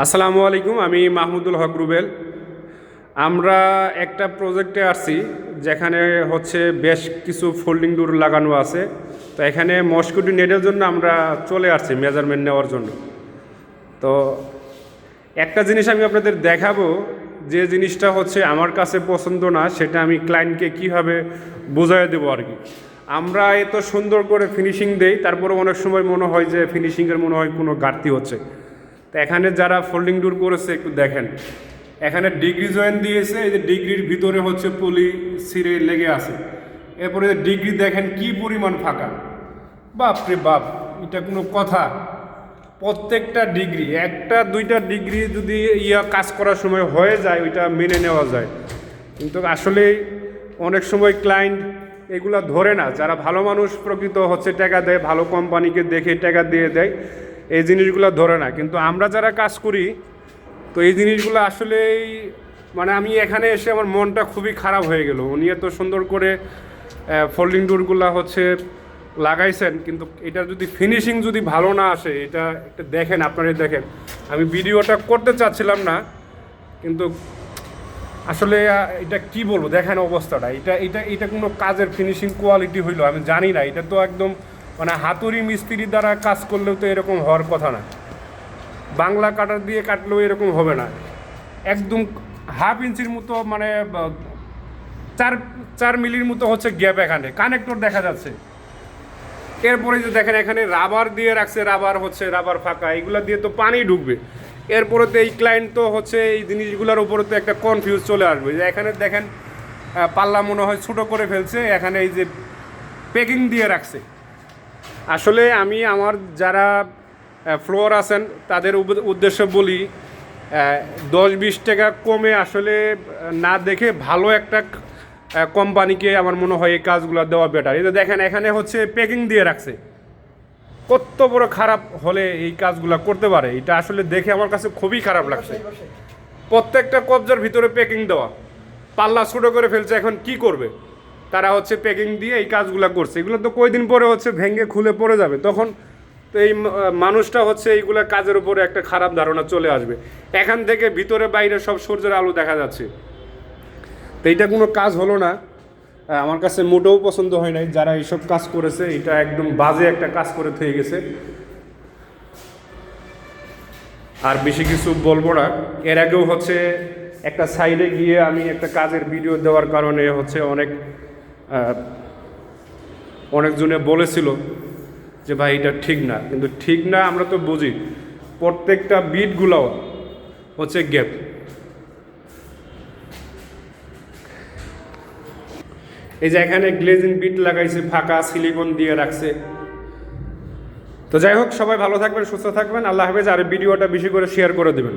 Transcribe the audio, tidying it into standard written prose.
আসসালামু আলাইকুম, আমি মাহমুদুল হক রুবেল। আমরা একটা প্রজেক্টে আসছি যেখানে হচ্ছে বেশ কিছু ফোল্ডিং ডোর লাগানো আছে। তো এখানে মস্কিটো নেটের জন্য আমরা চলে আসছি মেজারমেন্ট নেওয়ার জন্য। তো একটা জিনিস আমি আপনাদের দেখাবো, যে জিনিসটা হচ্ছে আমার কাছে পছন্দ না, সেটা আমি ক্লায়েন্টকে কীভাবে বোঝাই দেবো আর কি। আমরা এত সুন্দর করে ফিনিশিং দেই, তারপরে অনেক সময় মনে হয় যে ফিনিশিংয়ের মনে হয় কোনো ঘাটতি হচ্ছে। তো এখানে যারা ফোল্ডিং ডোর করেছে একটু দেখেন, এখানে ডিগ্রি জয়েন দিয়েছে, এই যে ডিগ্রির ভিতরে হচ্ছে পলি সিরে লেগে আছে। এরপরে ডিগ্রি দেখেন কি পরিমাণ ফাঁকা, বাপ রে বাপ, এটা কোনো কথা? প্রত্যেকটা ডিগ্রি, একটা দুইটা ডিগ্রি যদি কাজ করার সময় হয়ে যায় ওইটা মেনে নেওয়া যায়, কিন্তু আসলে অনেক সময় ক্লায়েন্ট এগুলা ধরে না। যারা ভালো মানুষ প্রকৃত হচ্ছে টাকা দেয়, ভালো কোম্পানিকে দেখে টাকা দিয়ে দেয়, এই জিনিসগুলো ধরে না। কিন্তু আমরা যারা কাজ করি, তো এই জিনিসগুলো আসলেই মানে আমি এখানে এসে আমার মনটা খুবই খারাপ হয়ে গেল। উনি এত সুন্দর করে ফোল্ডিং ডোরগুলো হচ্ছে লাগাইছেন, কিন্তু এটা যদি ফিনিশিং যদি ভালো না আসে, এটা দেখেন, আপনারা দেখেন। আমি ভিডিওটা করতে চাচ্ছিলাম না, কিন্তু আসলে এটা কি বলবো, দেখেন অবস্থাটা। এটা কোনো কাজের ফিনিশিং কোয়ালিটি হইলো আমি জানি না। এটা তো একদম মানে হাতুড়ি মিস্ত্রি দ্বারা কাজ করলেও তো এরকম হওয়ার কথা না, বাংলা কাটার দিয়ে কাটলেও এরকম হবে না। একদম হাফ ইঞ্চির মতো মানে 4 মিলির মতো হচ্ছে গ্যাপ, এখানে কানেক্টর দেখা যাচ্ছে। এরপরে যে দেখেন এখানে রাবার দিয়ে রাখছে, রাবার ফাঁকা, এগুলো দিয়ে তো পানি ঢুকবে। এরপরে তো এই ক্লায়েন্ট তো হচ্ছে এই জিনিসগুলোর উপরে তো একটা কনফিউজ চলে আসবে যে এখানে দেখেন পাল্লা মনে হয় ছোটো করে ফেলছে, এখানে এই যে প্যাকিং দিয়ে রাখছে। আসলে আমি আমার যারা ফ্লোর আছেন তাদের উদ্দেশ্যে বলি, 10-20 টাকা কমে আসলে না দেখে ভালো একটা কোম্পানিকে আমার মনে হয় এই কাজগুলো দেওয়া বেটার। এই যে দেখেন এখানে হচ্ছে প্যাকিং দিয়ে রাখছে, কত বড় খারাপ হলে এই কাজগুলো করতে পারে, এটা আসলে দেখে আমার কাছে খুবই খারাপ লাগছে। প্রত্যেকটা কবজার ভিতরে প্যাকিং দেওয়া, পাল্লা ছোটো করে ফেলছে, এখন কি করবে? তারা হচ্ছে প্যাকিং দিয়ে এই কাজগুলো করছে। এগুলো তো কয়দিন পরে হচ্ছে ভেঙে খুলে পড়ে যাবে, তখন তো এই মানুষটা হচ্ছে এইগুলা কাজের উপরে একটা খারাপ ধারণা চলে আসবে। এখান থেকে ভিতরে বাইরে সব সূর্যের আলো দেখা যাচ্ছে। তো এইটা কোনো কাজ হলো না, আমার কাছে মোটেও পছন্দ হয় নাই। যারা এইসব কাজ করেছে এটা একদম বাজে একটা কাজ করে থেকে গেছে। আর বেশি কিছু বলবো না। এর আগেও হচ্ছে একটা সাইডে গিয়ে আমি একটা কাজের ভিডিও দেওয়ার কারণে হচ্ছে অনেকজনে বলেছিল যে ভাই এটা ঠিক না, কিন্তু ঠিক না আমরা তো বুঝি। প্রত্যেকটা বিটগুলো হচ্ছে গ্যাপ। এই যে এখানে গ্লেজিং বিট লাগাইছে, ফাঁকা সিলিকন দিয়ে রাখছে। তো যাই হোক, সবাই ভালো থাকবেন, সুস্থ থাকবেন, আল্লাহ হাফেজ। আর ভিডিওটা বেশি করে শেয়ার করে দেবেন।